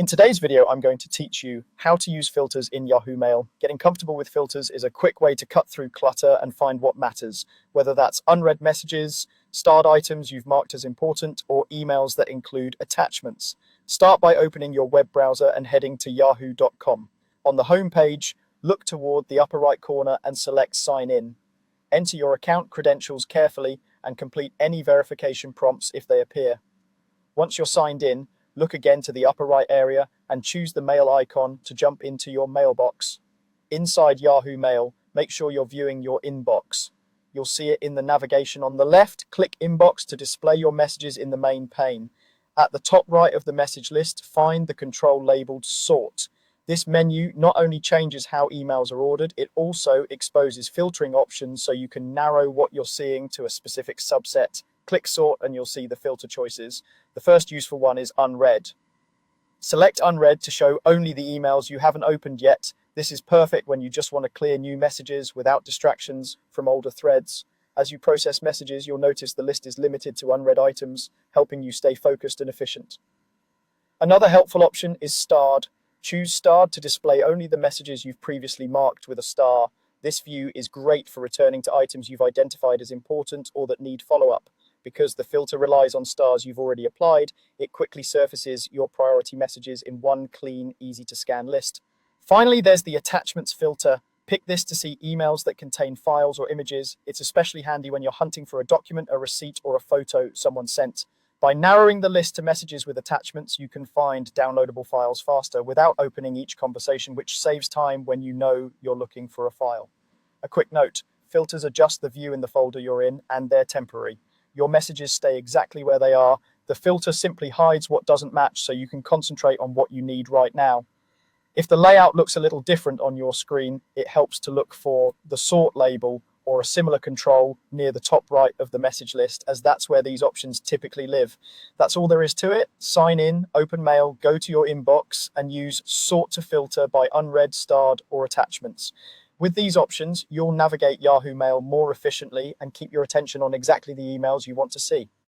In today's video, I'm going to teach you how to use filters in Yahoo Mail. Getting comfortable with filters is a quick way to cut through clutter and find what matters, whether that's unread messages, starred items you've marked as important, or emails that include attachments. Start by opening your web browser and heading to yahoo.com. On the home page, look toward the upper right corner and select Sign In. Enter your account credentials carefully and complete any verification prompts if they appear. Once you're signed in, look again to the upper right area and choose the mail icon to jump into your mailbox. Inside Yahoo Mail, make sure you're viewing your inbox. You'll see it in the navigation on the left. Click Inbox to display your messages in the main pane. At the top right of the message list, find the control labeled Sort. This menu not only changes how emails are ordered, it also exposes filtering options so you can narrow what you're seeing to a specific subset. Click Sort and you'll see the filter choices. The first useful one is Unread. Select Unread to show only the emails you haven't opened yet. This is perfect when you just want to clear new messages without distractions from older threads. As you process messages, you'll notice the list is limited to unread items, helping you stay focused and efficient. Another helpful option is Starred. Choose Starred to display only the messages you've previously marked with a star. This view is great for returning to items you've identified as important or that need follow-up. Because the filter relies on stars you've already applied, it quickly surfaces your priority messages in one clean, easy-to-scan list. Finally, there's the Attachments filter. Pick this to see emails that contain files or images. It's especially handy when you're hunting for a document, a receipt, or a photo someone sent. By narrowing the list to messages with attachments, you can find downloadable files faster without opening each conversation, which saves time when you know you're looking for a file. A quick note, filters adjust the view in the folder you're in, and they're temporary. Your messages stay exactly where they are. The filter simply hides what doesn't match so you can concentrate on what you need right now. If the layout looks a little different on your screen, it helps to look for the Sort label or a similar control near the top right of the message list, as that's where these options typically live. That's all there is to it. Sign in, open mail, go to your inbox, and use Sort to filter by unread, starred, or attachments. With these options, you'll navigate Yahoo Mail more efficiently and keep your attention on exactly the emails you want to see.